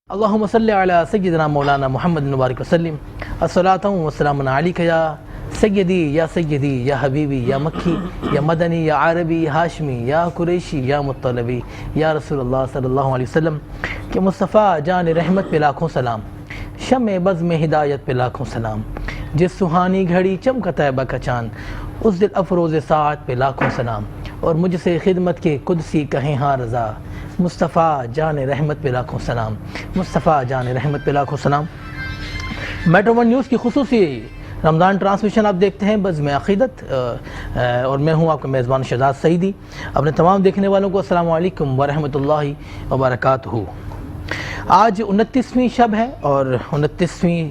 اللہم صلی علی سیدنا مولانا محمد مبارک وسلم الصلاۃ والسلام علیک یا سیدی یا حبیبی یا مکی یا مدنی یا عربی یا ہاشمی یا قریشی یا مطلبی یا رسول اللہ صلی اللہ علیہ وسلم کہ مصطفیٰ جان رحمت پہ لاکھوں سلام، شمع بزم ہدایت پہ لاکھوں سلام، جس سہانی گھڑی چمکا طیبہ کا چاند، اس دل افروز ساعت پہ لاکھوں سلام، اور مجھ سے خدمت کے قدسی کہیں ہاں رضا، مصطفیٰ جان رحمت پہ لاکھوں سلام، مصطفیٰ جان رحمت پہ لاکھوں سلام۔ میٹرو ون نیوز کی خصوصی رمضان ٹرانسمیشن آپ دیکھتے ہیں بزم عقیدت، اور میں ہوں آپ کا میزبان شہزاد سعیدی۔ اپنے تمام دیکھنے والوں کو السلام علیکم ورحمۃ اللہ وبرکاتہ۔ آج 29ویں شب ہے اور 29ویں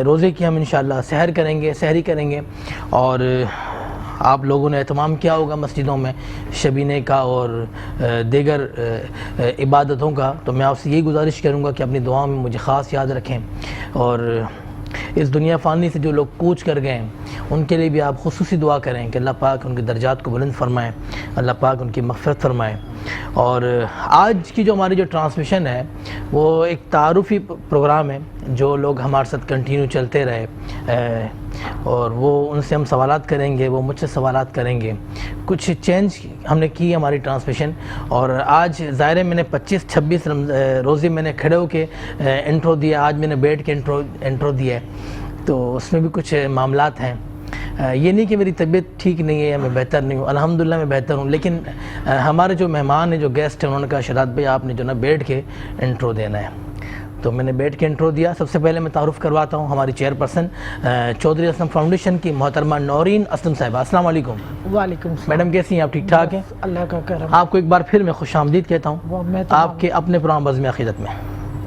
روزے کی ہم انشاءاللہ سحری کریں گے، اور آپ لوگوں نے اہتمام کیا ہوگا مسجدوں میں شبینے کا اور دیگر عبادتوں کا، تو میں آپ سے یہی گزارش کروں گا کہ اپنی دعاؤں میں مجھے خاص یاد رکھیں، اور اس دنیا فانی سے جو لوگ کوچ کر گئے ہیں ان کے لیے بھی آپ خصوصی دعا کریں کہ اللہ پاک ان کے درجات کو بلند فرمائیں، اللہ پاک ان کی مغفرت فرمائیں۔ اور آج کی جو ہماری ٹرانسمیشن ہے وہ ایک تعارفی پروگرام ہے، جو لوگ ہمارے ساتھ کنٹینیو چلتے رہے، اور وہ ان سے ہم سوالات کریں گے، وہ مجھ سے سوالات کریں گے۔ کچھ چینج ہم نے کی ہماری ٹرانسمیشن، اور آج ظاہر ہے میں نے 25-26 روزے میں نے کھڑے ہو کے انٹرو دیا، آج میں نے بیٹھ کے انٹرو دیا ہے، تو اس میں بھی کچھ معاملات ہیں۔ یہ نہیں کہ میری طبیعت ٹھیک نہیں ہے یا میں بہتر نہیں ہوں، الحمدللہ میں بہتر ہوں، لیکن ہمارے جو مہمان ہیں، جو گیسٹ ہیں، انہوں نے کہا شہزاد بھائی آپ نے جو نا بیٹھ کے انٹرو دینا ہے، تو میں نے بیٹھ کے انٹرو دیا۔ سب سے پہلے میں تعارف کرواتا ہوں ہماری چیئرپرسن چودھری اسلم فاؤنڈیشن کی محترمہ نورین اسلم صاحبہ۔ السلام علیکم۔ وعلیکم السلام۔ میڈم کیسی ہیں آپ؟ ٹھیک ٹھاک ہیں؟ اللہ کا کرم۔ آپ کو ایک بار پھر میں خوش آمدید کہتا ہوں آپ کے اپنے پروگرام بزم عقیدت میں۔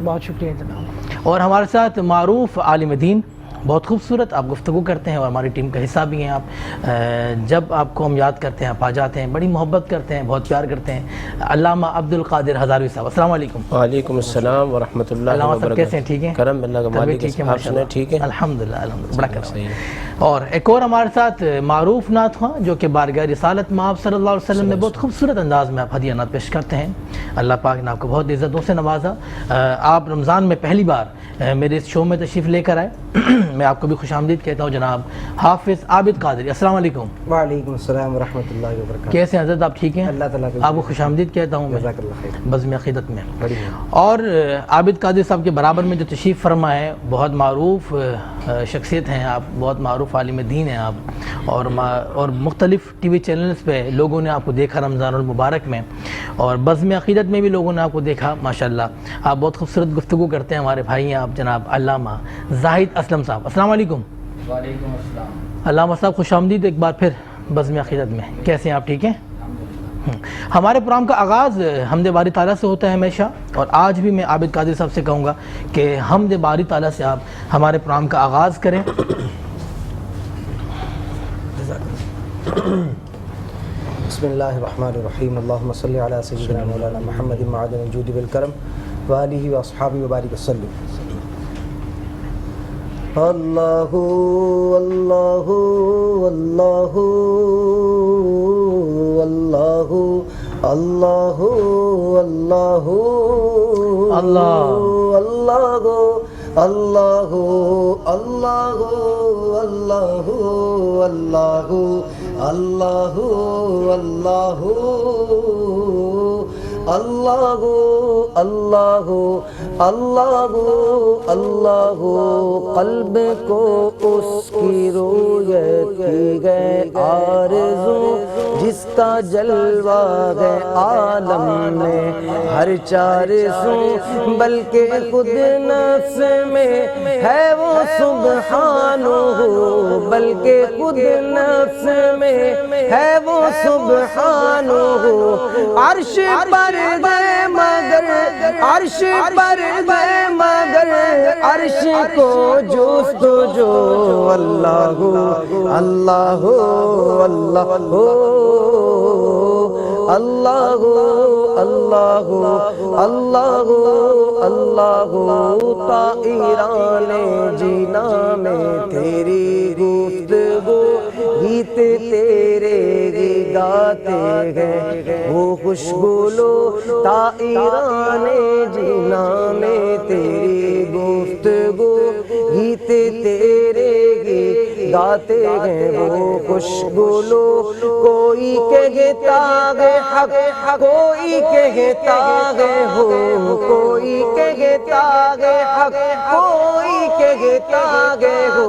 بہت شکریہ جناب۔ اور ہمارے ساتھ معروف عالم دین، بہت خوبصورت آپ گفتگو کرتے ہیں اور ہماری ٹیم کا حصہ بھی ہیں آپ، جب آپ کو ہم یاد کرتے ہیں آپ آ جاتے ہیں، بڑی محبت کرتے ہیں، بہت پیار کرتے ہیں، علامہ عبد القادر ہزاروی صاحب۔ السلام علیکم۔ وعلیکم السلام ورحمۃ اللہ علامہ صاحب وبرکاتہ۔ کیسے ہیں؟ ٹھیک ہیں؟ کرم اللہ کا مالک ہے، آپ سنیں ٹھیک ہے؟ الحمدللہ بڑا کرم۔ اور ایک اور ہمارے ساتھ معروف نعت خواں جو کہ بارگاہ رسالت میں آپ صلی اللہ علیہ وسلم میں بہت خوبصورت انداز میں آپ ہدیہ نعت پیش کرتے ہیں، اللہ پاک نے آپ کو بہت عزتوں سے نوازا۔ آپ رمضان میں پہلی بار میرے اس شو میں تشریف لے کر آئے، میں آپ کو بھی خوش آمدید کہتا ہوں جناب حافظ عابد قادری۔ السلام علیکم۔ وعلیکم السلام ورحمۃ اللہ وبرکاتہ۔ کیسے ہیں حضرت؟ آپ ٹھیک ہیں؟ اللہ تعالیٰ آپ کو خوش آمدید کہتا ہوں جزاک اللہ خیر۔ بزم عقیدت میں۔ بڑھیا۔ اور عابد قادری صاحب کے برابر میں جو تشریف فرما ہے، بہت معروف شخصیت ہیں آپ، بہت معروف عالم دین ہیں آپ، اور مختلف ٹی وی چینلز پہ لوگوں نے آپ کو دیکھا رمضان المبارک میں، اور بزم عقیدت میں بھی لوگوں نے آپ کو دیکھا، ماشاءاللہ آپ بہت خوبصورت گفتگو کرتے ہیں۔ ہمارے بھائی ہیں آپ جناب علامہ زاہد اسلم صاحب۔ السلام علیکم۔ وعلیکم السلام۔ علامہ صاحب خوش آمدید ایک بار پھر بزم عقیدت میں۔ کیسے ہیں آپ؟ ٹھیک ہیں؟ ہمارے پروگرام کا آغاز حمد باری تعالیٰ سے ہوتا ہے ہمیشہ، اور آج بھی میں عابد قادری صاحب سے کہوں گا کہ حمد باری تعالیٰ سے آپ ہمارے پروگرام کا آغاز کریں۔ بسم اللہ الرحمن الرحیم، اللہم صلی علی سیدنا مولانا محمد معدن الجود والکرم وآلہ واصحابہ وبارک وسلم۔ اللہ اللہ اللہ اللہ اللہ اللہ اللہ اللہ اللہ اللہ اللہ اللہ اللہ اللہ اللہ اللہ قلب کو اس کی رویت کی گئے آرزو، جس کا جلوہ ہے عالم میں ہر چار سو، بلکہ خود نفس میں ہے وہ سبحانہ، بلکہ خود نفس میں ہے وہ سبحانہ۔ عرش پر گئے مگر عرش پر گئے مگر عرش کو جستجو، اللہ اللہ اللہ اللہ اللہ اللہ اللہ طائران جینا میں تیری گفتگو، گیت تیرے ہی گاتے ہیں وہ خوشبو لو، طائران جینا میں تیری گفتگو گیت تیرے گی گاتے ہیں وہ خوشگلو کوئی کہتا ہے حق کوئی کہتا ہے ہو کوئی کہتا ہے حق کوئی کہتا ہے ہو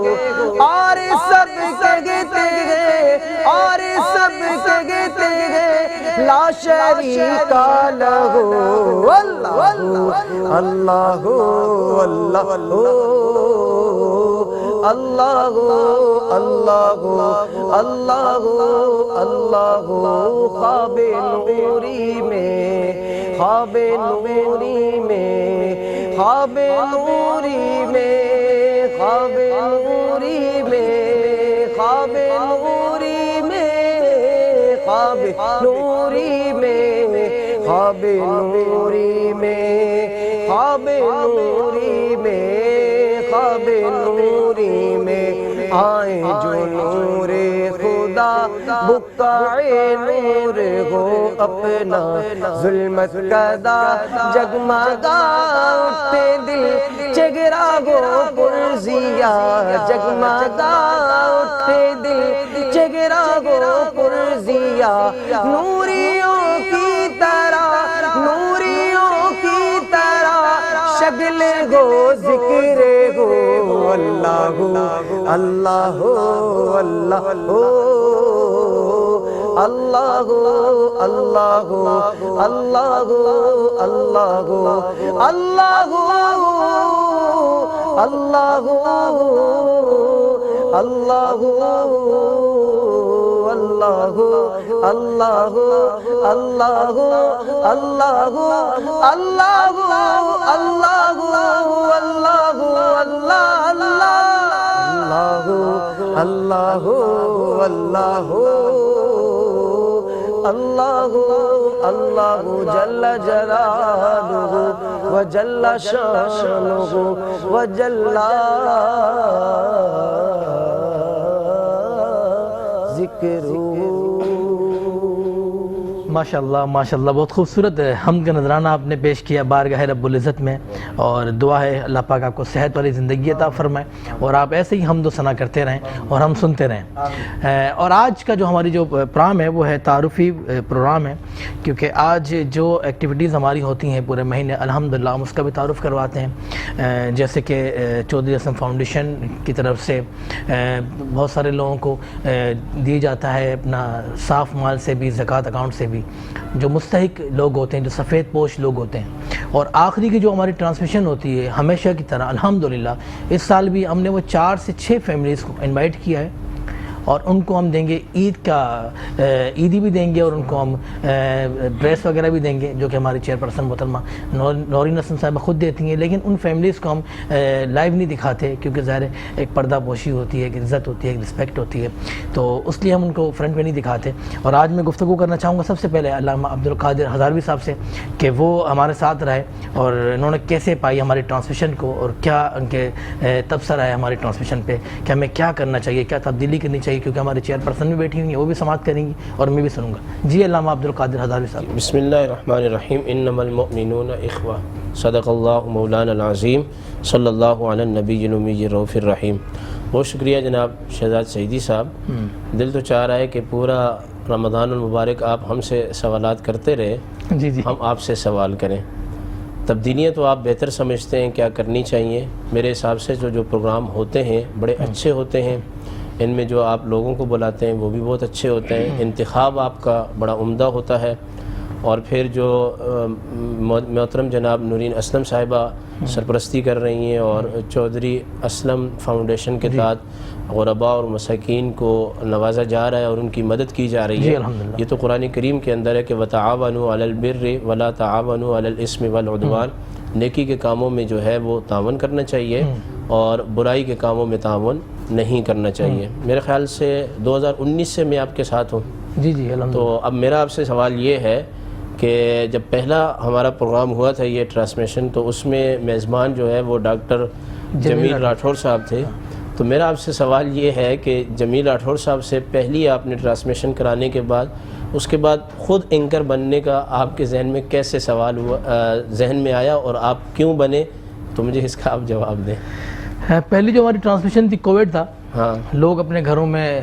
اور سب کہتے ہیں اور سب کہتے ہیں لا شریک لہ اللہ اللہ اللہ اللہ اللہ اللہ اللہ خواب نوری میں خواب نوری میں خواب نوری میں خواب نوری میں خواب نوری میں خواب نوری میں خواب نوری میں خواب نوری میں خواب نوری میں آئے جو نور خدا بقعے نور ہو اپنا ظلمت کدا جگمگا اٹھتے دل چگرا گو پرزیا جگمگا اٹھتے دل چگرا گو پرزیا نوریوں کی طرح نوریوں کی طرح شگل گو ذکر گو اللہ اللہ اللہ اللہ اللہ اللہ اللہ اللہ اللہ اللہ اللہ اللہ اللہ اللہ اللہ اللہ اللہ اللہ جل جلالہ و جل شانہ و جل ذکرہ۔ ماشاءاللہ ماشاءاللہ بہت خوبصورت حمد کا نذرانہ آپ نے پیش کیا بارگاہ رب العزت میں، اور دعا ہے اللہ پاک آپ کو صحت والی زندگی عطا فرمائے اور آپ ایسے ہی حمد و ثنا کرتے رہیں اور ہم سنتے رہیں۔ اور آج کا جو ہماری جو پروگرام ہے وہ ہے تعارفی پروگرام ہے، کیونکہ آج جو ایکٹیویٹیز ہماری ہوتی ہیں پورے مہینے الحمدللہ ہم اس کا بھی تعارف کرواتے ہیں، جیسے کہ چودھری اسلم فاؤنڈیشن کی طرف سے بہت سارے لوگوں کو دی جاتا ہے اپنا صاف مال سے بھی زکوٰۃ اکاؤنٹ سے بھی، جو مستحق لوگ ہوتے ہیں، جو سفید پوش لوگ ہوتے ہیں۔ اور آخری کی جو ہماری ٹرانسمیشن ہوتی ہے ہمیشہ کی طرح الحمدللہ اس سال بھی ہم نے وہ 4 سے 6 فیملیز کو انوائٹ کیا ہے، اور ان کو ہم دیں گے عید کا عیدی بھی دیں گے، اور ان کو ہم ڈریس وغیرہ بھی دیں گے، جو کہ ہماری چیئرپرسن محترمہ نورین اسلم صاحبہ خود دیتی ہیں۔ لیکن ان فیملیز کو ہم لائیو نہیں دکھاتے، کیونکہ ظاہر ہے ایک پردہ پوشی ہوتی ہے، ایک عزت ہوتی ہے، ایک رسپیکٹ ہوتی ہے، تو اس لیے ہم ان کو فرنٹ پہ نہیں دکھاتے۔ اور آج میں گفتگو کرنا چاہوں گا سب سے پہلے علامہ عبدالقادر ہزاروی صاحب سے، کہ وہ ہمارے ساتھ رہے اور انہوں نے کیسے پائی ہماری ٹرانسمیشن کو، اور کیا ان کے تبصرہ ہے ہماری ٹرانسمیشن پہ کہ ہمیں کیا کرنا چاہیے، کیا تبدیلی کرنی چاہیے، کیونکہ ہمارے چیئر پرسن بھی بیٹھی ہوئی ہیں، وہ بھی سماعت کریں گی اور میں بھی سنوں گا۔ جی علامہ عبدالقادر ہزاروی صاحب۔ بسم اللہ الرحمن الرحیم، انما المؤمنون اخوہ، صدق اللہ مولانا العظیم، صلی اللہ علی النبی الامی الرؤوف الرحیم۔ بہت شکریہ جناب شہزاد سعیدی صاحب۔ دل تو چاہ رہا ہے کہ پورا رمضان المبارک آپ ہم سے سوالات کرتے رہے، جی ہم آپ سے سوال کریں۔ تبدیلیاں تو آپ بہتر سمجھتے ہیں کیا کرنی چاہیے۔ میرے حساب سے جو پروگرام ہوتے ہیں بڑے اچھے ہوتے ہیں، ان میں جو آپ لوگوں کو بلاتے ہیں وہ بھی بہت اچھے ہوتے ہیں، انتخاب آپ کا بڑا عمدہ ہوتا ہے، اور پھر جو محترم جناب نورین اسلم صاحبہ سرپرستی کر رہی ہیں اور چودھری اسلم فاؤنڈیشن کے تحت غرباء اور مساکین کو نوازا جا رہا ہے اور ان کی مدد کی جا رہی ہے، یہ تو قرآن کریم کے اندر ہے کہ وَتَعَاوَنُوا عَلَى الْبِرِّ وَلَا تَعَاوَنُوا عَلَى الْإِثْمِ وَالْعُدْوَانِ۔ نیکی کے کاموں میں جو ہے وہ تعاون کرنا چاہیے اور برائی کے کاموں میں تعاون نہیں کرنا چاہیے۔ میرے خیال سے 2019 سے میں آپ کے ساتھ ہوں۔ جی جی الحمدللہ۔ تو اب میرا آپ سے سوال یہ ہے کہ جب پہلا ہمارا پروگرام ہوا تھا یہ ٹرانسمیشن، تو اس میں میزبان جو ہے وہ ڈاکٹر جمیل راٹھور صاحب تھے، تو میرا آپ سے سوال یہ ہے کہ جمیل راٹھور صاحب سے پہلی آپ نے ٹرانسمیشن کرانے کے بعد اس کے بعد خود اینکر بننے کا آپ کے ذہن میں کیسے سوال ہوا، ذہن میں آیا، اور آپ کیوں بنے، تو مجھے اس کا آپ جواب دیں. پہلی جو ہماری ٹرانسمیشن تھی کووڈ تھا. ہاں لوگ اپنے گھروں میں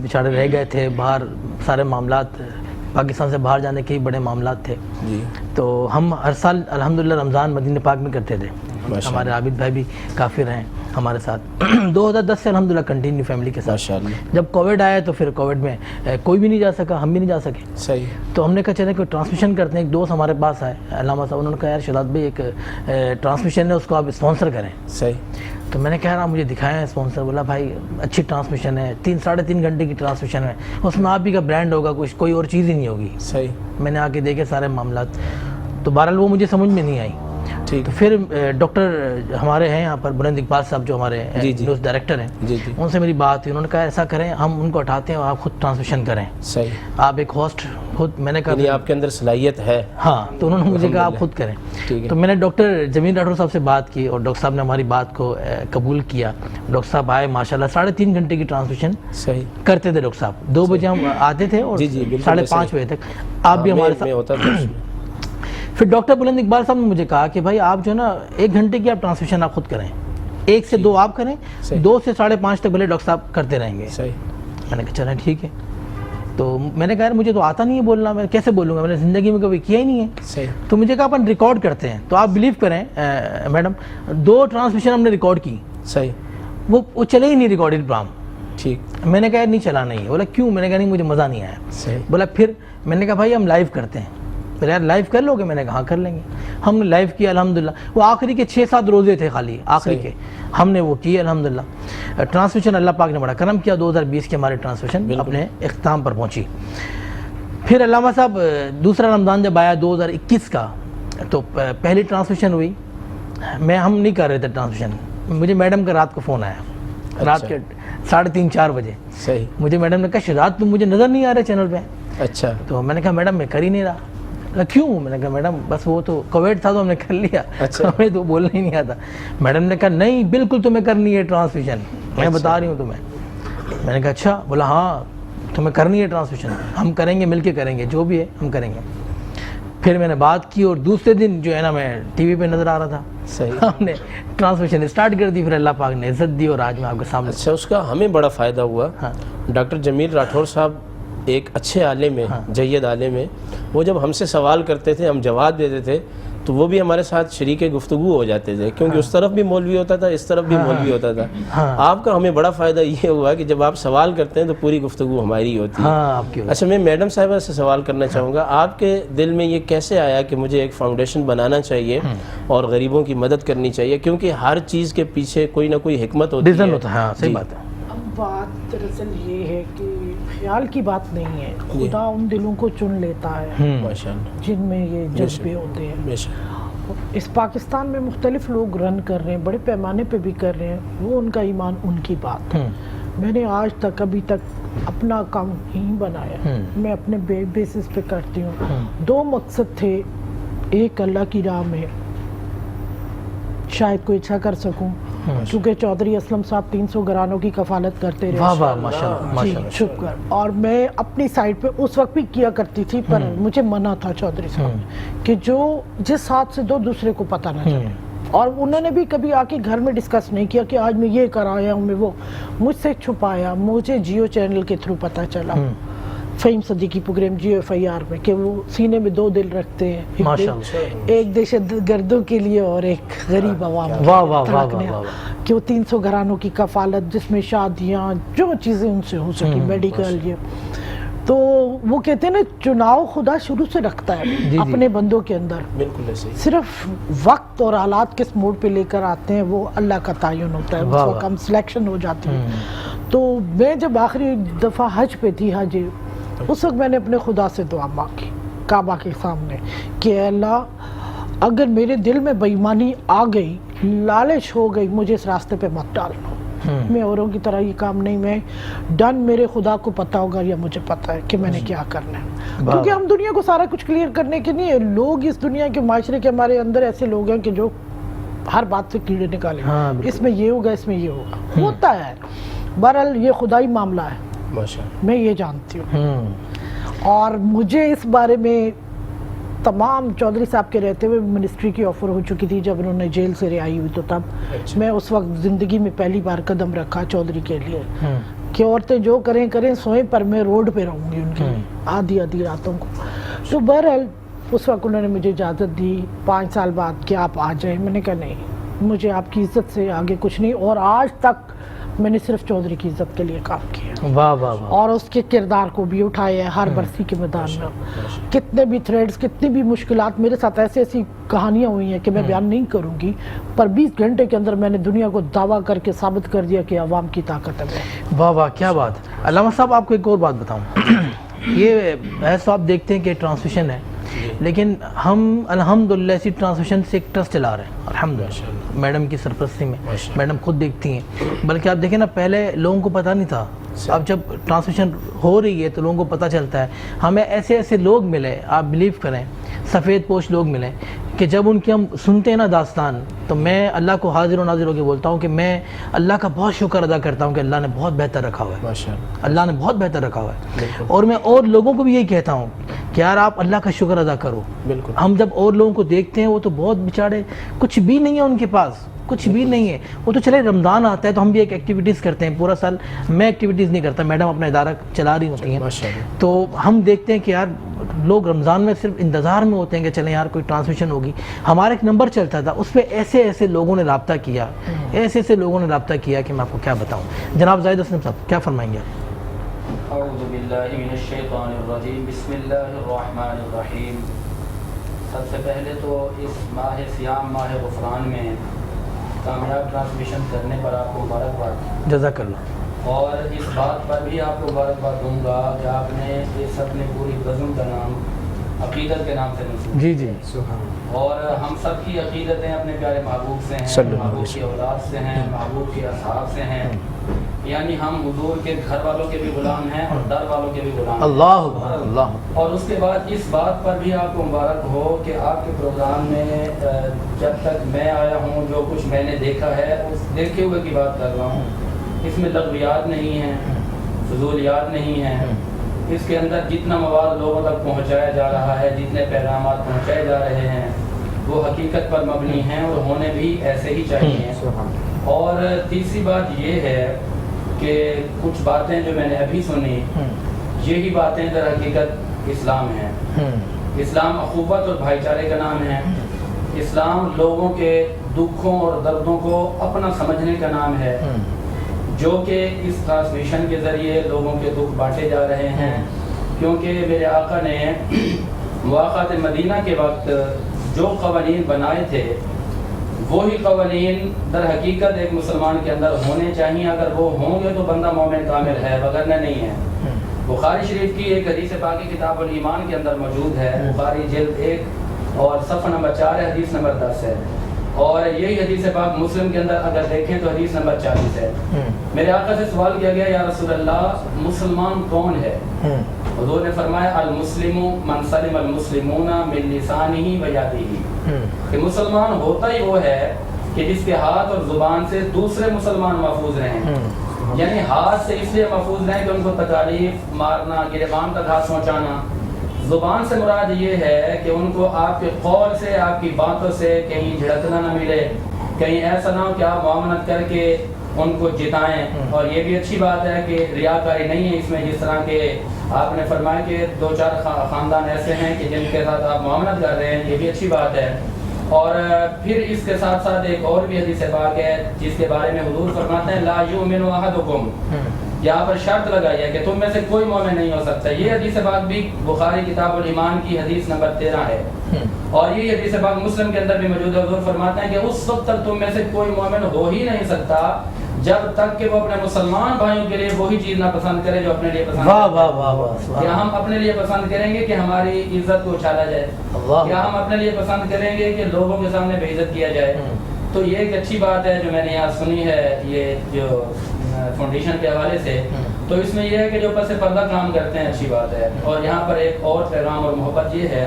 بیچارے رہ گئے تھے, باہر سارے معاملات پاکستان سے باہر جانے کے ہی بڑے معاملات تھے. جی. تو ہم ہر سال الحمدللہ رمضان مدینہ پاک میں کرتے تھے. ہمارے عابد بھائی بھی کافی رہے ہمارے ساتھ 2010 سے الحمدللہ کنٹینیو فیملی کے ساتھ. ماشاءاللہ. جب کووڈ آیا تو پھر کووڈ میں کوئی بھی نہیں جا سکا, ہم بھی نہیں جا سکے. صحیح. تو ہم نے کہا چلے کوئی ٹرانسمیشن کرتے ہیں. ایک دوست ہمارے پاس آئے علامہ صاحب, انہوں نے کہا یار شہزاد بھائی ایک ٹرانسمیشن ہے, اس کو آپ اسپانسر کریں. صحیح. تو میں نے کہا مجھے دکھائیں اسپانسر. بولا بھائی اچھی ٹرانسمیشن ہے, 3-3.5 گھنٹے کی ٹرانسمیشن ہے, اس میں آپ ہی کا برانڈ ہوگا, کچھ کوئی اور چیز ہی نہیں ہوگی. صحیح. میں نے آ کے دیکھے سارے معاملات, تو بہرحال وہ مجھے سمجھ میں نہیں آئی. ٹھیک. تو پھر ڈاکٹر ہمارے ہیں یہاں پر بلند اقبال صاحب جو ہمارے نیوز ڈائریکٹر ہیں, جی جی. ان سے میری بات ہوئی. انہوں نے کہا ایسا کریں ہم ان کو اٹھاتے ہیں اور آپ خود ٹرانسمیشن کریں. صحیح. آپ ایک ہوسٹ خود. میں نے کہا یعنی آپ کے اندر صلاحیت ہے. ہاں. تو انہوں نے مجھے کہا آپ خود کریں. تو میں نے ڈاکٹر جمیل راٹھور صاحب سے بات کی اور ڈاکٹر صاحب نے ہماری بات کو قبول کیا. ڈاکٹر صاحب آئے ماشاءاللہ 3.5 گھنٹے کی ٹرانسمیشن صحیح کرتے تھے. ڈاکٹر صاحب 2 بجے ہم آتے تھے اور 5:30 بجے تک آپ بھی ہمارے ساتھ ہوتا تھا. پھر ڈاکٹر بلند اقبال صاحب نے مجھے کہا کہ بھائی آپ جو ہے نا 1 گھنٹے کی آپ ٹرانسمیشن آپ خود کریں, 1 سے 2 آپ کریں, 2 سے 5:30 تک بھلے ڈاکٹر صاحب کرتے رہیں گے. صحیح. میں نے کہا چلیں ٹھیک ہے. تو میں نے کہا یار مجھے تو آتا نہیں ہے بولنا, میں کیسے بولوں گا, میں نے زندگی میں کبھی کیا ہی نہیں ہے. صحیح. تو مجھے کہا اپن ریکارڈ کرتے ہیں. تو آپ بلیو کریں میڈم 2 ٹرانسمیشن ہم نے ریکارڈ کی. صحیح. وہ چلے ہی نہیں ریکارڈڈ پروگرام. ٹھیک. میں نے کہا نہیں چلانا ہی ہے. بولا کیوں؟ میں نے کہا نہیں مجھے مزہ نہیں آیا. صحیح. بولا پھر؟ میں نے کہا بھائی ہم لائیو کرتے ہیں. پھر یار لائیو کر لو گے؟ میں نے کہا ہاں کر لیں گے. ہم نے لائیو کیا الحمدللہ. وہ آخری کے 6-7 روزے تھے خالی آخری کے, ہم نے وہ کیے الحمدللہ. ٹرانسمیشن اللہ پاک نے بڑا کرم کیا, 2020 کے ہمارے ٹرانسمیشن اپنے اختتام پر پہنچی. پھر علامہ صاحب دوسرا رمضان جب آیا 2021 کا, تو پہلی ٹرانسمیشن ہوئی. ہم نہیں کر رہے تھے ٹرانسمیشن. مجھے میڈم کا رات کو فون آیا, رات کے 3:30-4 بجے. صحیح. مجھے میڈم نے کہا شہزاد تم مجھے نظر نہیں آ رہے چینل پہ. اچھا. تو میں نے کہا میڈم میں کر ہی نہیں رہا. کیوں؟ میں نے کہا میڈم بس وہ تو کووڈ تھا تو ہم نے کر لیا, ہمیں تو بولنا ہی نہیں آتا. میڈم نے کہا نہیں بالکل تمہیں کرنی ہے ٹرانسمیشن, میں بتا رہی ہوں تمہیں. میں نے کہا اچھا. بولا ہاں تمہیں کرنی ہے ٹرانسمیشن, ہم کریں گے, مل کے کریں گے, جو بھی ہے ہم کریں گے. پھر میں نے بات کی اور دوسرے دن جو ہے نا میں ٹی وی پہ نظر آ رہا تھا. صحیح. ہم نے ٹرانسمیشن اسٹارٹ کر دی. پھر اللہ پاک نے عزت دی اور آج میں آپ کے سامنے. اچھا, اس کا ہمیں بڑا فائدہ ہوا. ڈاکٹر جمیل راٹھور صاحب ایک اچھے عالم ہیں, جید عالم ہیں. وہ جب ہم سے سوال کرتے تھے ہم جواب دیتے تھے تو وہ بھی ہمارے ساتھ شریک گفتگو ہو جاتے تھے, کیونکہ اس طرف بھی مولوی ہوتا تھا, اس طرف بھی مولوی ہوتا تھا. آپ کا ہمیں بڑا فائدہ یہ ہوا کہ جب آپ سوال کرتے ہیں تو پوری گفتگو ہماری ہوتی ہے. اچھا, میں میڈم صاحبہ سے سوال کرنا چاہوں گا, آپ کے دل میں یہ کیسے آیا کہ مجھے ایک فاؤنڈیشن بنانا چاہیے اور غریبوں کی مدد کرنی چاہیے, کیونکہ ہر چیز کے پیچھے کوئی نہ کوئی حکمت ہوتی ہے. صحیح بات ہے. اب بات دراصل یہ ہے کہ خیال کی بات نہیں ہے, خدا ان دلوں کو چن لیتا ہے ماشاءاللہ جن میں یہ جذبے ہوتے ہیں. اس پاکستان میں مختلف لوگ رن کر رہے ہیں, بڑے پیمانے پہ بھی کر رہے ہیں, وہ ان کا ایمان ان کی بات ہے. میں نے آج تک ابھی تک اپنا کام نہیں بنایا, میں اپنے بیسس پہ کرتی ہوں. 2 مقصد تھے, ایک اللہ کی راہ میں شاید کوئی اچھا کر سکوں, کیونکہ چودھری اسلم صاحب 300 گھرانوں کی کفالت کرتے رہے, شکر. اور میں اپنی سائٹ پہ اس وقت بھی کیا کرتی تھی, پر مجھے منع تھا چودھری صاحب کہ جو جس ہاتھ سے دو دوسرے کو پتہ نہ چلے. اور انہوں نے بھی کبھی آ کے گھر میں ڈسکس نہیں کیا کہ آج میں یہ کرایا ہوں, میں وہ مجھ سے چھپایا. مجھے جیو چینل کے تھرو پتہ چلا, فہیم صدیقی پروگرام جیو FIR میں, کہ وہ سینے میں 2 دل رکھتے ہیں, ایک دہشت گردوں کے لیے اور ایک غریب عوام کہ وہ 300 گھرانوں کی کفالت, جس میں شادیاں جو چیزیں ان سے ہو سکی, میڈیکل. یہ تو وہ کہتے ہیں نا چناؤ خدا شروع سے رکھتا ہے اپنے بندوں کے اندر, بالکل صرف وقت اور حالات کس موڈ پہ لے کر آتے ہیں وہ اللہ کا تعین ہوتا ہے, اس وقت ہم سلیکشن ہو جاتی ہے. تو میں جب آخری دفعہ حج پہ تھی, اس وقت میں نے اپنے خدا سے دعا مانگی کعبہ کے سامنے کہ اے اللہ اگر میرے دل میں بے ایمانی آ گئی, لالچ ہو گئی, مجھے اس راستے پہ مت ڈالنا. میں اوروں کی طرح یہ کام نہیں, میں ڈن میرے خدا کو پتا ہوگا یا مجھے پتا ہے کہ میں نے کیا کرنا ہے. کیونکہ ہم دنیا کو سارا کچھ کلیئر کرنے کے نہیں ہے, لوگ اس دنیا کے معاشرے کے ہمارے اندر ایسے لوگ ہیں کہ جو ہر بات سے کیڑے نکالیں, اس میں یہ ہوگا, اس میں یہ ہوگا, ہوتا ہے. بہرحال یہ خدائی معاملہ ہے, میں یہ جانتی ہوں. اور مجھے اس بارے میں तमाम चौधरी साहब के रहते हुए मिनिस्ट्री की ऑफ़र हो चुकी थी जब उन्होंने जेल से रिहाई हुई, तो तब मैं उस वक्त ज़िंदगी में पहली बार कदम रखा चौधरी के लिए कि औरतें जो करें करें सोएं पर मैं रोड पे रहूँगी उनके लिए आधी आधी रातों को। तो बहरहाल उस वक्त उन्होंने मुझे इजाज़त दी 5 साल बाद कि आप आ जाएं। मैंने कहा नहीं, मुझे आपकी इज़्ज़त से आगे कुछ नहीं, और आज तक मैंने सिर्फ चौधरी की इज़्ज़त के लिए काम किया। वाह वाह वाह। और उसके किरदार को भी उठाया है हर बरसी के मैदान में। कितने भी थ्रेड्स, कितनी भी मुश्किलात, मेरे साथ ऐसी ऐसी कहानियाँ हुई हैं कि मैं बयान नहीं करूँगी, पर 20 घंटे के अंदर मैंने दुनिया को दावा करके साबित कर दिया कि अवाम की ताकत है। वाह वाह, क्या बात। अल्लामा साहब आपको एक और बात बताऊँ, ये ऐसा आप देखते हैं कि ट्रांसमिशन है, लेकिन हम अल्हम्दुलिल्लाह इसी ट्रांसमिशन से एक ट्रस्ट चला रहे हैं अल्हम्दुलिल्लाह, मैडम की सरपरस्ती में। मैडम खुद देखती हैं, बल्कि आप देखें ना, पहले लोगों को पता नहीं था, अब जब ट्रांसमिशन हो रही है तो लोगों को पता चलता है। हमें ऐसे ऐसे लोग मिले, आप बिलीव करें, सफ़ेद पोश लोग मिले कि जब उनकी हम सुनते हैं ना दास्तान, तो मैं अल्लाह को हाजिर और नाजिर होकर बोलता हूँ कि मैं अल्लाह का बहुत शुक्र अदा करता हूँ कि अल्लाह ने बहुत बेहतर रखा हुआ है, माशाअल्लाह, अल्लाह ने बहुत बेहतर रखा हुआ है। और मैं और लोगों को भी यही कहता हूँ कि यार आप अल्लाह का शुक्र अदा करो। बिल्कुल। हम जब और लोगों को देखते हैं वो तो बहुत बेचारे, कुछ भी नहीं है उनके पास, कुछ भी नहीं है। वो तो चले रमज़ान आता है तो हम भी एक एक्टिविटीज़ करते हैं पूरा साल, मैं एक्टिविटीज़ नहीं करता, मैडम अपना इदारा चला रही होती हैं, माशाअल्लाह। तो हम देखते हैं कि यार लोग रमज़ान में सिर्फ इंतज़ार में होते हैं कि चलें यार कोई ट्रांसमिशन होगी। हमारा एक नंबर चलता था, उस पर ऐसे ऐसे लोगों ने रब्ता किया, ऐसे ऐसे लोगों ने रब्ता किया कि मैं आपको क्या बताऊँ। जनाब जाहिद असलम साहब क्या फरमाएंगे? बिस्मिल्लाहिर्रहमानिर्रहीम। सबसे पहले तो इस माह सियाम, माह गुफरान में कामयाब ट्रांसमिशन करने पर आपको मुबारकबाद। जज़ाकल्लाह। और इस बात पर भी आपको मुबारकबाद दूंगा कि आपने इस अपनी पूरी बज़म का नाम अक़ीदत के नाम से नसीब। जी जी। और हम सब की अक़ीदतें अपने प्यारे महबूब से हैं, महबूब की औलाद से हैं, महबूब के असहाब से हैं, यानी हम हुजूर के घर वालों के भी गुलाम हैं और दर वालों के भी गुलाम हैं। अल्लाह अल्लाह। और उसके बाद इस बात पर भी आपको मुबारक हो कि आपके प्रोग्राम में जब तक मैं आया हूँ, जो कुछ मैंने देखा है उस देखे हुए की बात कर रहा हूँ, इसमें लग़वियात नहीं है, फ़ुज़ूलियात नहीं है। इसके अंदर जितना मवाद लोगों तक पहुँचाया जा रहा है, जितने पैगामात पहुँचाए जा रहे हैं, वो हकीकत पर मबनी हैं और होने भी ऐसे ही चाहिए। और तीसरी बात ये है कि कुछ बातें जो मैंने अभी सुनी, यही बातें दर हकीकत इस्लाम है। इस्लाम अख़ुवत और भाईचारे का नाम है। इस्लाम लोगों के दुखों और दर्दों को अपना समझने का नाम है, जो कि इस ट्रांसमिशन के ज़रिए लोगों के दुख बांटे जा रहे हैं। क्योंकि मेरे आका ने मुआक़ात मदीना के वक्त जो क़वानीन बनाए थे, वही क़वानीन दर हकीकत एक मुसलमान के अंदर होने चाहिए। अगर वो होंगे तो बंदा मोमिन कामिल है, वगरना नहीं है। बुखारी शरीफ की एक हदीस पाक किताबुल ईमान के अंदर मौजूद है। बुखारी जिल्द 1 और सफ़ा नंबर 4 है, हदीस नंबर 10 है। और यही हदीस पाक मुस्लिम के अंदर अगर देखें तो हदीस नंबर 40 है। मेरे आका से सवाल किया गया, या रसूल अल्लाह मुसलमान कौन है? हुज़ूर ने फरमाया, अल मुस्लिमु मन सलिम अल मुस्लिमूना मिन लिसानिही व यदिही, कि मुसलमान होता ही वो है कि जिसके हाथ और ज़ुबान से दूसरे मुसलमान महफूज रहें। यानी हाथ से इसलिए महफूज रहें कि उनको तकालीफ, मारना, गिरबान तक हाथ पहुँचाना। ज़ुबान से मुराद ये है कि उनको आपके कौल से, आपकी बातों से कहीं झिड़कना ना मिले, कहीं ऐसा ना हो कि आप मुआमलत करके उनको जिताएं। और ये भी अच्छी बात है कि रियाकारी नहीं है इसमें, जिस तरह के आपने फरमाया कि 2-4 ख़ानदान ऐसे हैं कि जिनके साथ आप मुआमलत कर रहे हैं, ये भी अच्छी बात है। और फिर इसके साथ साथ एक और भी हदीस पाक है जिसके बारे में हुजूर फरमाते हैं, ला युमिनु अहदुकुम, यहाँ पर शर्त लगाई है कि तुम में से कोई मोमिन नहीं हो सकता। ये हदीस पाक भी बुखारी किताबुल ईमान की हदीस नंबर 13 है। और ये हदीस पाक मुस्लिम के अंदर भी मौजूद है। हुजूर फरमाते हैं कि उस वक्त तक तुम में से कोई मोमिन हो ही नहीं सकता जब तक कि वो अपने मुसलमान भाइयों के लिए वही चीज़ ना पसंद करे जो अपने लिए पसंद वाह वाह वाह वाह। क्या हम अपने लिए पसंद करेंगे कि हमारी इज्जत को उछाला जाए? क्या हम अपने लिए पसंद करेंगे कि लोगों के सामने बेइज्जत किया जाए? तो ये एक अच्छी बात है जो मैंने यहाँ सुनी है, ये जो फाउंडेशन के हवाले से। तो इसमें यह है कि जो ऊपर से पर्दा काम करते हैं, अच्छी बात है। और यहाँ पर एक और पैगाम और मोहब्बत ये है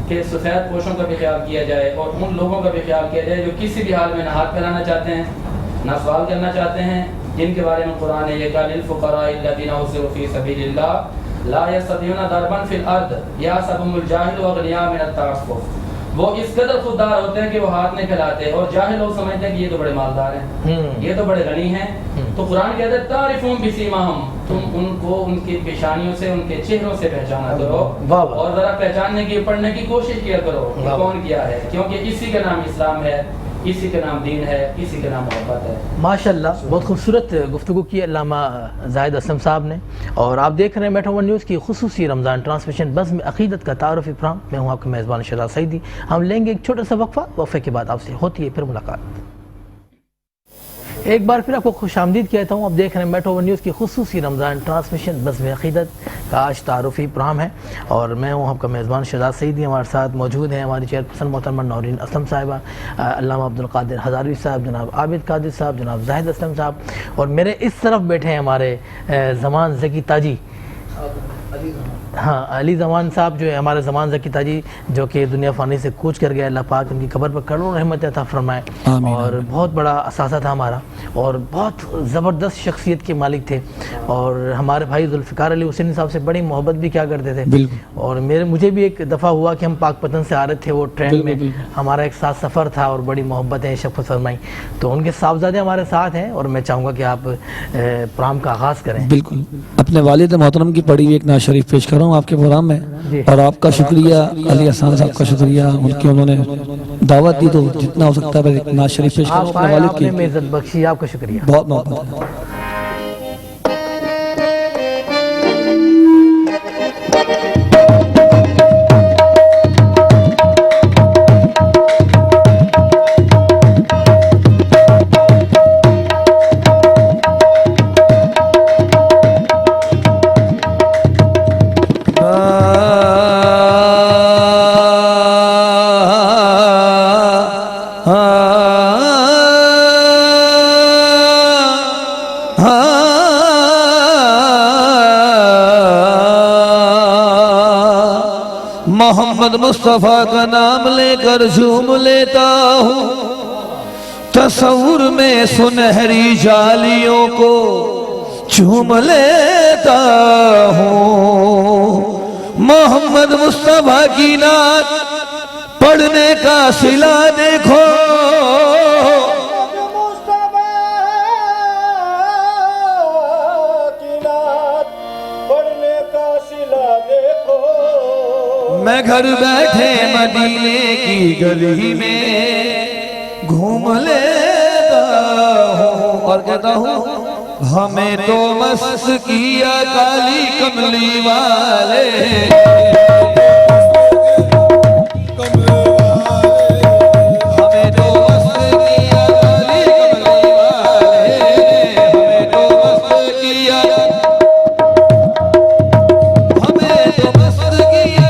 कि सफ़ेद पोशों का भी ख्याल किया जाए और उन लोगों का भी ख्याल किया जाए जो किसी भी हाल में ना हाथ फैलाना चाहते हैं, ना सवाल करना चाहते हैं, जिनके बारे में कुरान ने ये कहा, लिल फुक़राइल लज़ीना उसिरू फ़ी सबीलिल्लाह ला यस्ततिऊना दरबन फिल अर्द यासबुहुमुल जाहिलु अगनिया मिन अत-तअफ्फुफ। वो इस कदर खुददार होते हैं कि वो हाथ नहीं फैलाते, और जाहिल लोग समझते हैं कि ये तो बड़े मालदार हैं, ये तो बड़े गनी हैं। तो कुरान कहता है तारिफुहुम बिसीमाहुम, तुम उनको उनकी पेशानियों से, उनके चेहरों से पहचाना करो, और जरा पहचानने की, पढ़ने की कोशिश किया करो कि कौन क्या है, क्योंकि इसी का नाम इस्लाम है, इसी का नाम दीन है, इसी का नाम मोहब्बत है। माशाल्लाह, बहुत खूबसूरत गुफ्तगू की अल्लामा जाहिद असलम साहब ने। और आप देख रहे हैं मेट्रो वन न्यूज़ की खुसूसी रमज़ान ट्रांसमिशन बज़्म अक़ीदत का तारुफ़ी प्रोग्राम। मैं हूँ आपका मेज़बान शहजाद सईदी। हम लेंगे एक छोटा सा वक्फ़ा, वक्फ़े के बाद आपसे होती है फिर मुलाकात। एक बार फिर आपको खुशामदीद कहता हूँ। आप देख रहे हैं मेट्रो वन न्यूज़ की खुसूसी रमज़ान ट्रांसमिशन बज़्म अक़ीदत का आज तारुफ़ी प्रोग्राम है, और मैं हूँ आपका मेज़बान शहजाद सईदी। हमारे साथ मौजूद हैं हमारी चेयरपर्सन मोहतरमा नौरीन असलम साहिबा, अल्लामा अब्दुल कादिर हज़ारवी साहब, जनाब आबिद कादिर साहब, जनाब जाहिद असलम साहब, और मेरे इस तरफ बैठे हैं हमारे ज़मान ज़की ताजी, हाँ अली ज़मान साहब जो है हमारे ज़मान ज़की ताजी, जो कि दुनिया फ़ानी से कूच कर गए। अल्लाह पाक उनकी कब्र पर करोड़ों रहमत अता फरमाए, और बहुत बड़ा असासा था हमारा, और बहुत ज़बरदस्त शख्सियत के मालिक थे, और हमारे भाई जुल्फ़िकार अली हुसैनी साहब से बड़ी मोहब्बत भी क्या करते थे। और मुझे भी एक दफ़ा हुआ कि हम पाकपतन से आ रहे थे, वो ट्रेन में हमारा एक साथ सफ़र था, और बड़ी मोहब्बतें शफ़क़त फरमाई। तो उनके साहबज़ादे हमारे साथ हैं, और मैं चाहूँगा कि आप प्रोग्राम का आगाज़ करें। बिल्कुल, अपने वालिद मोहतरम की पढ़ी हुई एक नात शरीफ पेश कर रहा हूँ आपके प्रोग्राम में, और आपका शुक्रिया अली हसन साहब का शुक्रिया, उन्होंने दावत दी तो जितना हो सकता है एक नात शरीफ पेश करूँ अपने वालिद की। आपने इज़्ज़त बख्शी, आपका शुक्रिया। बहुत बहुत मोहम्मद मुस्तफ़ा का नाम लेकर झूम लेता हूँ, तसव्वुर में सुनहरी जालियों को झूम लेता हूँ। मोहम्मद मुस्तफ़ा की नात पढ़ने का सिला देखो, मैं घर बैठे मदीने की गली में घूम लेता हूँ, और कहता हूँ हमें तो मस्त किया काली कमली वाले, हमें तो मस्त किया काली कमली वाले, हमें तो मस्त किया, हमें तो मस्त किया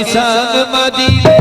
शान मदीने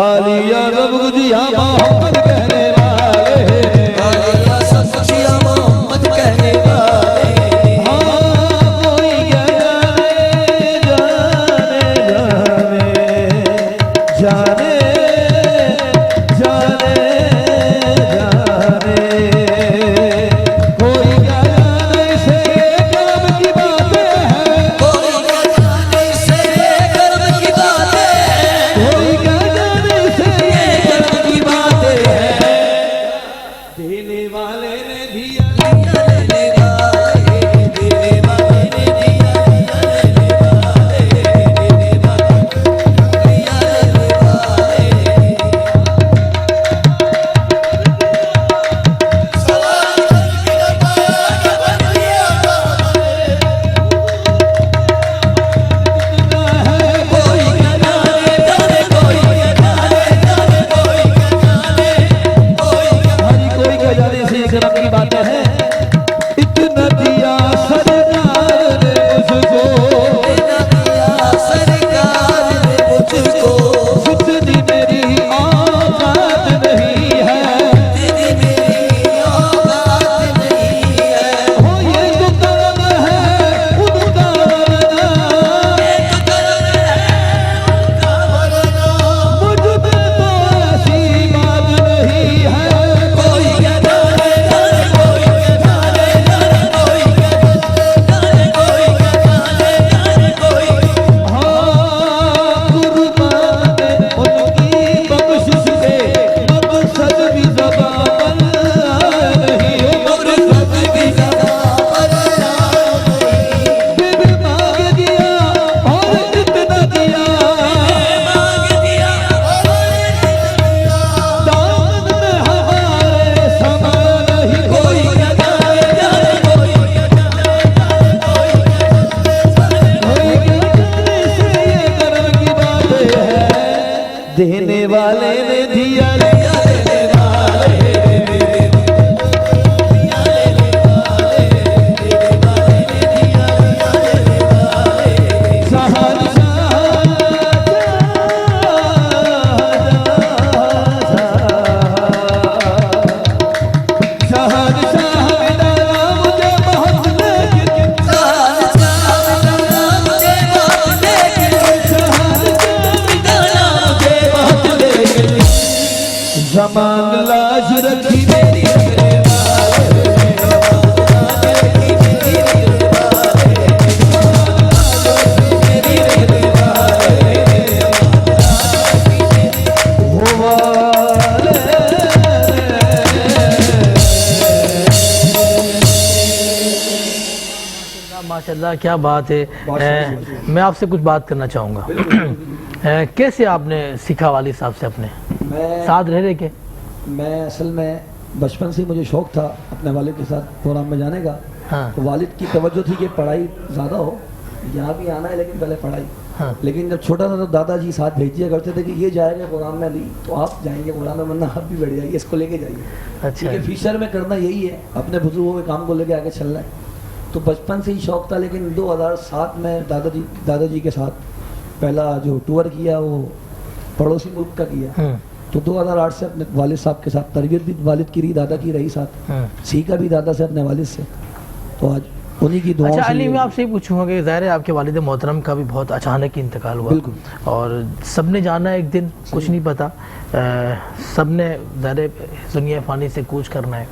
वाली या सब कुछ या मोहम्मद कहने वाले, वाली या सब कुछ या मोहम्मद कहने वाले। हाँ कोई जाने जाने जाने जाने जाने कोई जाने से कर्म की बातें हैं, कोई जाने से कर्म की बातें हैं, कोई जाने से कर्म की बातें हैं। देने वाले ने दिया लेने वाले, देने वाले ने दिया लेने वाले, देने वाले दिया लेने वाले। कोई क्या जाने से करम की बातें हैं। इतना दिया सरकार ने मुझको, इतना दिया सरकार ने मुझको, जितनी मेरी औकात नहीं है, जितनी मेरी औकात नहीं है। हो ये तो करम है उनका वरना, ये तो करम है उनका वरना, मुझ में तो ऐसी बात नहीं है। कोई क्या जाने जाने, कोई क्या जाने जाने, कोई क्या जाने जाने, कोई क्या जाने जाने, कोई। हाँ कुर्बान उनकी बख्शिश के मकसद भी ज़बां पर नहीं, मकसद भी ज़बां पर नहीं। दिल मांग दिया और कितना दिया, मांग दिया और कितना दिया। दामन में हमारे समा नहीं, कोई क्या जाने जाने, कोई क्या जाने जाने, कोई क्या जाने से ये कर्म की बातें हैं। देने वाले ने दिया लिया लेने वाले, दिया लेने वाले, देने वाले ने दिया लिया लेने वाले। सहनशाह शहनशाह मिला मुझे बहुत लेकिन, शहनशाह मिला मुझे बहुत लेकिन, शहनशाह मिला मुझे बहुत लेकिन। ज़मान लाज रखी मेरी रखने वाले, ज़मान रखी मेरी रखने वाले, मेरी रखने वाले, वो वाले। माशाल्लाह क्या बात है। मैं आपसे कुछ बात करना चाहूँगा। कैसे आपने सीखा वालिद साहब से अपने मैं साथ रह के? मैं असल में बचपन से मुझे शौक़ था अपने वालिद के साथ प्रोग्राम में जाने का। हाँ तो वालिद की तवज्जो थी कि पढ़ाई ज़्यादा हो, यहाँ भी आना है लेकिन पहले पढ़ाई। हाँ लेकिन जब छोटा था तो दादाजी साथ भेज दिया करते थे कि ये जाएगा प्रोग्राम में नहीं तो आप जाएंगे प्रोग्राम में, वरना आप भी बैठ जाइए, इसको लेके जाइए। अच्छा क्योंकि फ्यूचर में करना यही है, अपने बुजुर्गों के काम को लेके आगे चलना है। तो बचपन से ही शौक़ था। लेकिन 2007 में दादाजी के साथ पहला जो टूर किया वो पड़ोसी मुल्क का किया। तो 2008 से अपने वालिद साहब के साथ तरबियत भी वालिद की रही, दादा की रही साथ, सीखा भी दादा से अपने वालिद से। तो आज उन्हीं की दुआओं से। अच्छा अली, मैं आपसे पूछूंगा कि ज़ाहिर है आपके वालिद मोहतरम का भी बहुत अचानक इंतकाल हुआ। बिल्कुल। और सबने जाना एक दिन, कुछ नहीं पता, सबने ज़ाहिर दुनिया फ़ानी से कूच करना है।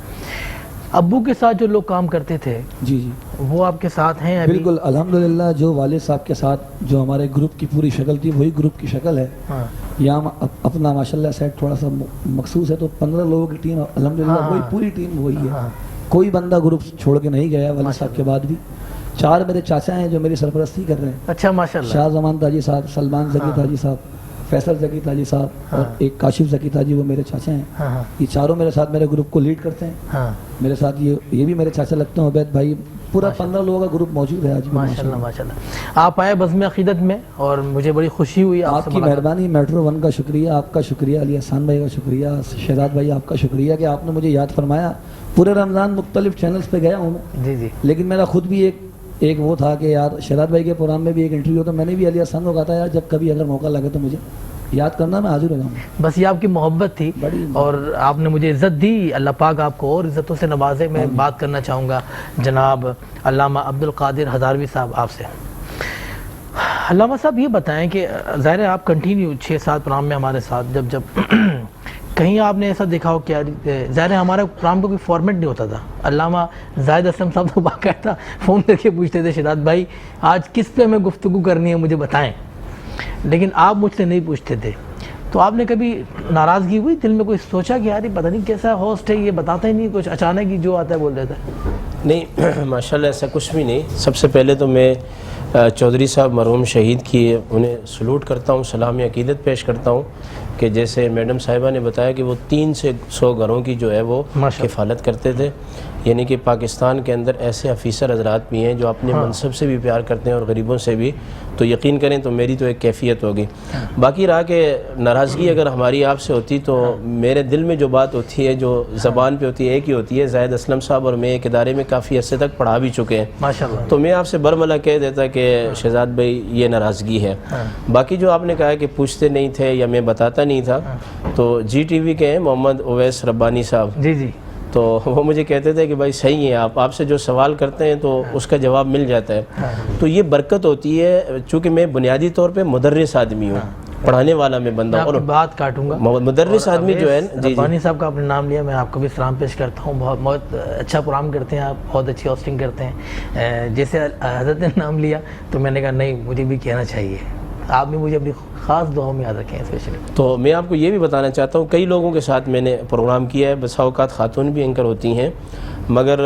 अब्बू के साथ जो लोग काम करते थे जी जी वो आपके साथ हैं अभी? बिल्कुल अल्हम्दुलिल्लाह। जो वालिद साहब के साथ जो हमारे ग्रुप की पूरी शक्ल थी वही ग्रुप की शक्ल है। हाँ यहाँ अपना माशाल्लाह सेट थोड़ा सा मखसूस है, तो 15 लोगों की टीम अल्हम्दुलिल्लाह हाँ, वही हाँ। पूरी टीम वही है। हाँ। कोई बंदा ग्रुप छोड़ के नहीं गया वालिद साहब के बाद भी। 4 मेरे चाचा हैं जो मेरी सरपरस्ती कर रहे हैं। अच्छा माशाल्लाह। शाह जमान ताजी साहब, सलमान जकी हाँ। ताजी साहब, फैसल जकी ताजी साहब हाँ। और एक काशिफ जकी ताजी, वो मेरे चाचा हैं। हाँ हाँ ये चारों मेरे साथ मेरे ग्रुप को लीड करते हैं। हाँ मेरे साथ ये भी मेरे चाचा लगते हैं उबैद भाई। पूरा 15 लोगों का ग्रुप मौजूद है आज भी। माशाल्लाह माशाल्लाह। आप आए बज़्म अक़ीदत में और मुझे बड़ी खुशी हुई आपसे आपकी मुलाकात। मेहरबानी, मेट्रो 1 का शुक्रिया, आपका शुक्रिया, अली हसन भाई का शुक्रिया, शहजाद भाई आपका शुक्रिया कि आपने मुझे याद फरमाया। पूरे रमज़ान मुख्तलिफ चैनल्स पे गया हूँ मैं, जी जी। लेकिन मेरा खुद भी एक वो था कि यार शहजाद भाई के प्रोग्राम में भी एक इंटरव्यू, तो मैंने भी अली हसन को कहा था यार जब कभी अगर मौका लगे तो मुझे याद करना, मैं हाजिर हो जाऊँगा। बस ये आपकी मोहब्बत थी और आपने मुझे इज़्ज़त दी, अल्लाह पाक आपको और इज़्ज़तों से नवाजे। मैं बात करना चाहूँगा जनाब अल्लामा अब्दुल कादिर हज़ारवी साहब आपसे। अल्लामा साहब ये बताएं कि ज़ाहिर है आप कंटिन्यू 6-7 प्रोग्राम में हमारे साथ, जब कहीं आपने ऐसा देखा हो क्या, ज़ाहिर है हमारे प्रोग्राम को कोई फॉर्मेट नहीं होता था। अल्लामा जाहिद असलम साहब तो बाकायदा फ़ोन करके पूछते थे, शिदात भाई आज किस पे हमें गुफ्तगू करनी है मुझे बताएं, लेकिन आप मुझसे नहीं पूछते थे। तो आपने कभी नाराज़गी हुई, दिल में कोई सोचा कि यार ये पता नहीं कैसा होस्ट है, ये बताता ही नहीं कुछ, अचानक ही जो आता है बोल देता है? नहीं माशाल्लाह ऐसा कुछ भी नहीं। सबसे पहले तो मैं चौधरी साहब मरहूम शहीद की उन्हें सलूट करता हूँ, सलाम अकीदत पेश करता हूँ कि जैसे मैडम साहिबा ने बताया कि वो 3 से 100 घरों की जो है वो किफ़ालत करते थे। यानी कि पाकिस्तान के अंदर ऐसे अफीसर हजरात भी हैं जो अपने मनसब से भी प्यार करते हैं और गरीबों से भी, तो यकीन करें तो मेरी तो एक कैफियत होगी। बाकी रहा कि नाराज़गी अगर हमारी आपसे होती तो मेरे दिल में जो बात होती है, जो ज़बान पे होती है, एक ही होती है। जाहिद असलम साहब और मैं एक इदारे में काफ़ी अर्से तक पढ़ा भी चुके हैं माशाल्लाह, तो मैं आपसे बरमला कह देता कि शहजाद भाई ये नाराज़गी है। बाकी जो आपने कहा कि पूछते नहीं थे या मैं बताता नहीं था, तो GTV के हैं मोहम्मद उवैस रब्बानी साहब, जी जी, तो वो मुझे कहते थे कि भाई सही है, आपसे जो सवाल करते हैं तो उसका जवाब मिल जाता है। तो ये बरकत होती है, चूँकि मैं बुनियादी तौर पे मुदर्रिस आदमी हूँ, पढ़ाने वाला मैं बंदा हूँ। और बात काटूंगा, मुदर्रिस आदमी जो है, जी रब्बानी साहब का आपने नाम लिया, मैं आपको भी सलाम पेश करता हूँ। बहुत अच्छा प्रोग्राम करते हैं आप, बहुत अच्छी होस्टिंग करते हैं। जैसे हज़रत ने नाम लिया तो मैंने कहा नहीं मुझे भी कहना चाहिए, आप भी मुझे अपनी ख़ास दुआओं में याद रखें स्पेशली। तो मैं आपको ये भी बताना चाहता हूँ, कई लोगों के साथ मैंने प्रोग्राम किया है, बसा औक़ात खातून भी एंकर होती हैं, मगर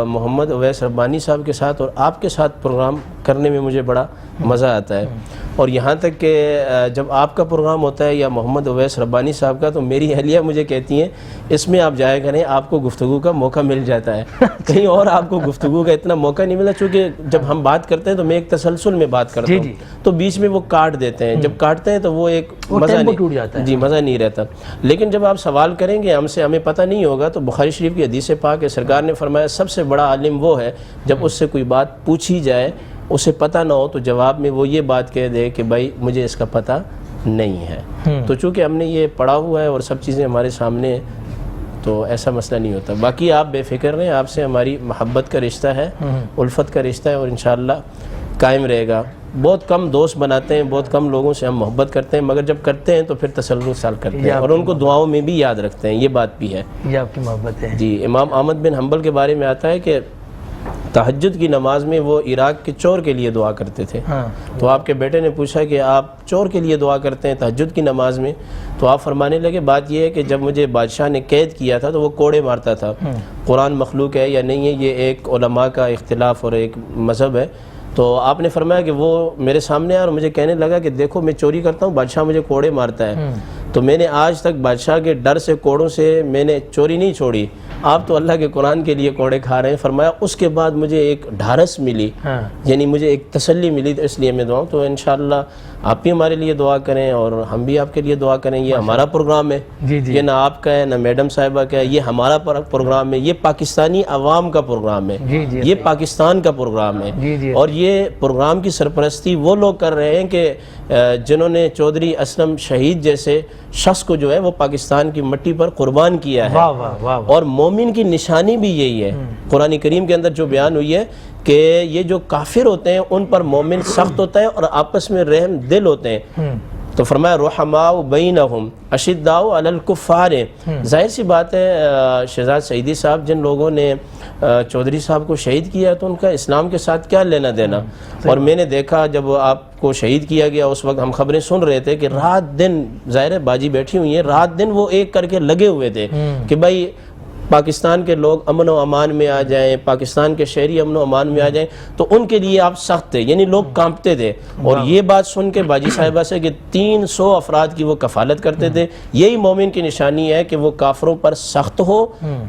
मोहम्मद उवैस रब्बानी साहब के साथ और आपके साथ प्रोग्राम करने में मुझे बड़ा मज़ा आता है। और यहाँ तक कि जब आपका प्रोग्राम होता है या मोहम्मद उवैस रब्बानी साहब का, तो मेरी अहलिया मुझे कहती हैं इसमें आप जाया करें, आपको गुफ्तगू का मौका मिल जाता है। कहीं और आपको गुफ्तगू का इतना मौका नहीं मिला, चूँकि जब हम बात करते हैं तो मैं एक तसलसल में बात करता हूँ, तो बीच में वो काट देते हैं। जब काटते हैं तो वो एक मज़ा नहीं टूट जाता है, जी मज़ा नहीं रहता। लेकिन जब आप सवाल करेंगे हमसे, हमें पता नहीं होगा, तो बुखारी शरीफ की हदीस पाक है, सरकार ने फरमाया सबसे बड़ा आलिम वो है जब उससे कोई बात पूछी जाए, उसे पता ना हो, तो जवाब में वो ये बात कह दे कि भाई मुझे इसका पता नहीं है। तो चूँकि हमने ये पढ़ा हुआ है और सब चीज़ें हमारे सामने हैं, तो ऐसा मसला नहीं होता। बाकी आप बेफिक्र रहें, आपसे हमारी मोहब्बत का रिश्ता है, उल्फत का रिश्ता है और इंशाअल्लाह कायम रहेगा। बहुत कम दोस्त बनाते हैं, बहुत कम लोगों से हम मोहब्बत करते हैं, मगर जब करते हैं तो फिर तसल्लुल साल करते हैं और उनको दुआओं में भी याद रखते हैं, ये बात भी है। ये आपकी मोहब्बत है जी। इमाम अहमद बिन हम्बल के बारे में आता है कि तहज्जुद की नमाज में वो इराक के चोर के लिए दुआ करते थे। तो आपके बेटे ने पूछा कि आप चोर के लिए दुआ करते हैं तहज्जुद की नमाज में? तो आप फरमाने लगे बात यह है कि जब मुझे बादशाह ने कैद किया था तो वो कोड़े मारता था। कुरान मखलूक है या नहीं है, ये एक उलमा का इख्तिलाफ और एक मज़हब है। तो आपने फरमाया कि वो मेरे सामने आया और मुझे कहने लगा कि देखो मैं चोरी करता हूँ, बादशाह मुझे कोड़े मारता है। तो मैंने आज तक बादशाह के डर से, कोड़ों से मैंने चोरी नहीं छोड़ी। आप तो अल्लाह के कुरान के लिए कोड़े खा रहे हैं। फरमाया उसके बाद मुझे एक ढारस मिली, यानी मुझे एक तसल्ली मिली, तो इसलिए मैं दुआ। तो इंशाअल्लाह आप भी हमारे लिए दुआ करें और हम भी आपके लिए दुआ करें। ये हमारा प्रोग्राम है, ये ना आपका है ना मैडम साहिबा का है, ये हमारा प्रोग्राम है, ये पाकिस्तानी अवाम का प्रोग्राम है, ये पाकिस्तान का प्रोग्राम है। और ये प्रोग्राम की सरपरस्ती वो लोग कर रहे हैं कि जिन्होंने चौधरी असलम शहीद जैसे शख्स को जो है वो पाकिस्तान की मिट्टी पर कुर्बान किया है। वाह वाह वाह। और मोमिन की निशानी भी यही है। कुरान करीम के अंदर जो बयान हुई है कि ये जो काफिर होते हैं उन पर मोमिन सख्त होता है और आपस में रहम दिल होते हैं। तो फरमाया रुहमाउ बैनहुम अशिद्दाउ अलल कुफ्फार। जाहिर सी बात है शहजाद सईदी साहब जिन लोगों ने चौधरी साहब को शहीद किया तो उनका इस्लाम के साथ क्या लेना देना। और मैंने देखा जब आपको शहीद किया गया उस वक्त हम खबरें सुन रहे थे कि रात दिन, जाहिर है बाजी बैठी हुई है, रात दिन वो एक करके लगे हुए थे कि भाई पाकिस्तान के लोग अमन व अमान में आ जाएं, पाकिस्तान के शहरी अमन व अमान में आ जाएं, तो उनके लिए आप सख्त थे, यानी लोग कांपते थे। और ये बात सुन के बाजी साहिबा से कि 300 अफराद की वो कफालत करते थे। यही मोमिन की निशानी है कि वो काफरों पर सख्त हो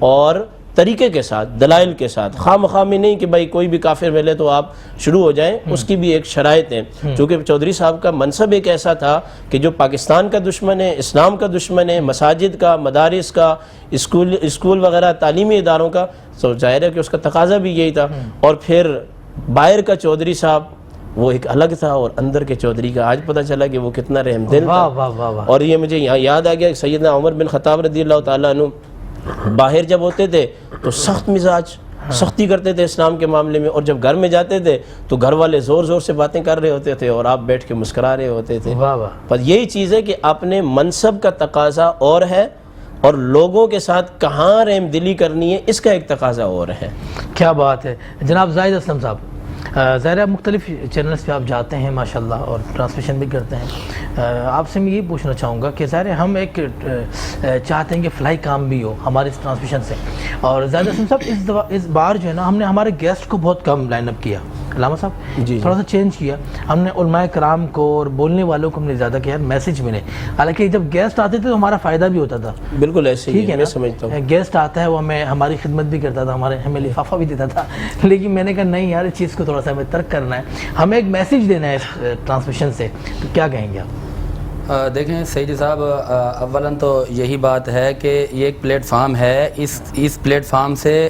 और तरीके के साथ, दलाइल के साथ, खामखामी नहीं कि भाई कोई भी काफिर मिले तो आप शुरू हो जाएं, उसकी भी एक शराइत है। क्योंकि चौधरी साहब का मनसब एक ऐसा था कि जो पाकिस्तान का दुश्मन है, इस्लाम का दुश्मन है, मसाजिद का, मदारिस का, स्कूल वगैरह तालीमी इदारों का, तो जाहिर है कि उसका तकाजा भी यही था। और फिर बाहर का चौधरी साहब وہ ایک الگ تھا، اور اندر کے چودھری کا آج پتہ چلا کہ وہ کتنا رحم دل تھا۔ واہ واہ واہ واہ۔ اور یہ مجھے یہاں یاد آ گیا کہ سیدنا عمر بن خطاب رضی اللہ تعالیٰ عنہ باہر جب ہوتے تھے تو سخت مزاج، سختی کرتے تھے اسلام کے معاملے میں، اور جب گھر میں جاتے تھے تو گھر والے زور زور سے باتیں کر رہے ہوتے تھے اور آپ بیٹھ کے مسکرا رہے ہوتے تھے۔ واہ واہ۔ پر یہی چیز ہے کہ اپنے منصب کا تقاضا اور ہے، اور لوگوں کے ساتھ کہاں رحم دلی کرنی ہے اس کا ایک تقاضا اور ہے۔ کیا بات ہے جناب زاہد اسلم صاحب، ظاہر ہے مختلف چینلز پہ آپ جاتے ہیں ماشاءاللہ اور ٹرانسمیشن بھی کرتے ہیں، آپ سے میں یہ پوچھنا چاہوں گا کہ ظاہر ہے ہم ایک چاہتے ہیں کہ فلائی کام بھی ہو ہمارے اس ٹرانسمیشن سے، اور زاہد اسلم صاحب اس بار جو ہے نا ہم نے ہمارے گیسٹ کو بہت کم لائن اپ کیا، علامہ صاحب جی تھوڑا سا چینج کیا، ہم نے علماء کرام کو اور بولنے والوں کو ہم نے زیادہ کیا میسج ملے، حالانکہ جب گیسٹ آتے تھے تو ہمارا فائدہ بھی ہوتا تھا۔ بالکل ایسے ہی ٹھیک ہے میں نا، سمجھتا ہوں۔ گیسٹ آتا ہے وہ ہماری خدمت بھی کرتا تھا، ہمیں لفافہ بھی دیتا تھا، لیکن میں نے کہا نہیں یار اس چیز کو تھوڑا سا ہمیں ترک کرنا ہے، ہمیں ایک میسج دینا ہے اس ٹرانسمیشن سے، تو کیا کہیں گے آپ؟ دیکھیں سیدی صاحب، اولاً تو یہی بات ہے کہ یہ ایک پلیٹ فارم ہے، اس پلیٹ فارم سے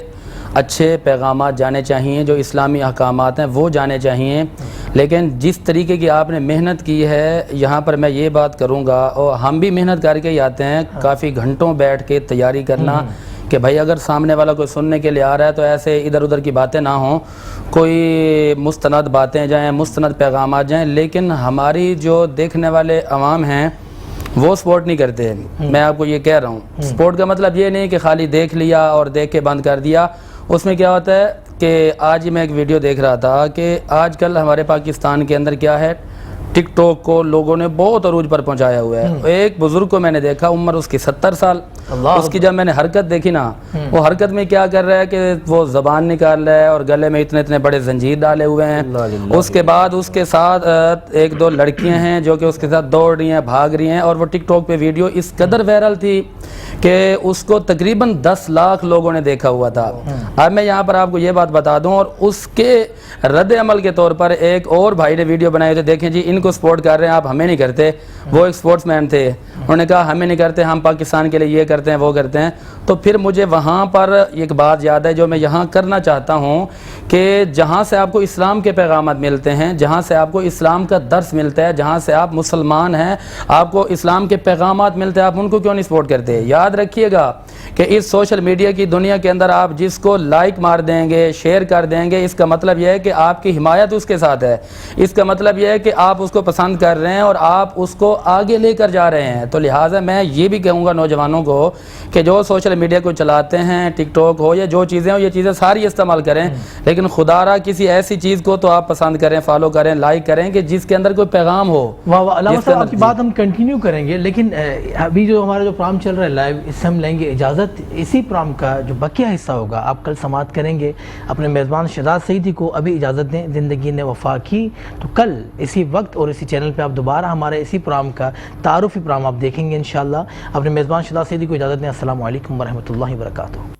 اچھے پیغامات جانے چاہیے، جو اسلامی احکامات ہیں وہ جانے چاہیے، لیکن جس طریقے کی آپ نے محنت کی ہے یہاں پر میں یہ بات کروں گا، اور ہم بھی محنت کر کے ہی آتے ہیں، کافی گھنٹوں بیٹھ کے تیاری کرنا کہ بھائی اگر سامنے والا کوئی سننے کے لیے آ رہا ہے تو ایسے ادھر ادھر کی باتیں نہ ہوں، کوئی مستند باتیں جائیں، مستند پیغامات جائیں، لیکن ہماری جو دیکھنے والے عوام ہیں وہ سپورٹ نہیں کرتے۔ میں آپ کو یہ کہہ رہا ہوں، سپورٹ کا مطلب یہ نہیں کہ خالی دیکھ لیا اور دیکھ کے بند کر دیا۔ اس میں کیا ہوتا ہے کہ آج ہی میں ایک ویڈیو دیکھ رہا تھا کہ آج کل ہمارے پاکستان کے اندر کیا ہے، ٹک ٹاک کو لوگوں نے بہت عروج پر پہنچایا ہوا ہے۔ ایک بزرگ کو میں نے دیکھا، عمر اس کی 70 سال، اس کی جب میں نے حرکت دیکھی نا، وہ حرکت میں کیا کر رہا ہے کہ وہ زبان نکال رہا ہے اور گلے میں اتنے بڑے زنجیر ڈالے ہوئے ہیں، اس کے بعد اس کے ساتھ ایک دو لڑکیاں ہیں جو کہ اس کے ساتھ دوڑ رہی ہیں، بھاگ رہی ہیں، اور وہ ٹک ٹاک پہ ویڈیو اس قدر وائرل تھی کہ اس کو تقریباً 10 لاکھ لوگوں نے دیکھا ہوا تھا۔ اب میں یہاں پر آپ کو یہ بات بتا دوں، اور اس کے رد عمل کے طور پر ایک اور بھائی نے ویڈیو بنائی تھے، دیکھیں جی ان کو سپورٹ کر رہے ہیں آپ، ہمیں نہیں کرتے۔ وہ ایک سپورٹس مین تھے، انہوں نے کہا ہمیں نہیں کرتے، ہم پاکستان کے لیے یہ کرتے ہیں وہ کرتے ہیں۔ تو پھر مجھے وہاں پر ایک بات یاد ہے جو میں یہاں کرنا چاہتا ہوں کہ جہاں سے آپ کو اسلام کے پیغامات ملتے ہیں، جہاں سے آپ کو اسلام کا درس ملتا ہے، جہاں سے آپ مسلمان ہیں، آپ کو اسلام کے پیغامات ملتے ہیں، آپ ان کو کیوں نہیں سپورٹ کرتے؟ یاد رکھیے گا کہ اس سوشل میڈیا کی دنیا کے اندر آپ جس کو لائک مار دیں گے، شیئر کر دیں گے، اس کا مطلب یہ ہے کہ آپ کی حمایت اس کے ساتھ ہے، اس کا مطلب یہ ہے کہ آپ اس کو پسند کر رہے ہیں اور آپ اس کو آگے لے کر جا رہے ہیں۔ تو لہٰذا میں یہ بھی کہوں گا نوجوانوں کو کہ جو سوشل میڈیا کو چلاتے ہیں، ٹک ٹاک ہو یا جو چیزیں ہوں، یہ چیزیں ساری استعمال کریں، لیکن خدا را کسی ایسی چیز کو تو آپ پسند کریں، فالو کریں، لائک کریں کہ جس کے اندر کوئی پیغام ہو۔ واہ واہ، علامہ صاحب آپ کی بات ہم کنٹینیو کریں گے، لیکن ابھی جو ہمارا جو پروگرام چل رہا ہے لائیو، اس سے ہم لیں گے اجازت۔ اسی پروگرام کا جو بقیہ حصہ ہوگا آپ کل سماعت کریں گے۔ اپنے میزبان شہزاد سعیدی کو ابھی اجازت دیں، زندگی نے وفا کی، تو کل اسی وقت اور اسی چینل پہ آپ دوبارہ ہمارے اسی پروگرام کا تعارفی پروگرام آپ دیکھیں گے انشاءاللہ۔ اپنے میزبان شہزاد سعیدی کو اجازت دیں۔ السلام علیکم ورحمۃ اللہ وبرکاتہ۔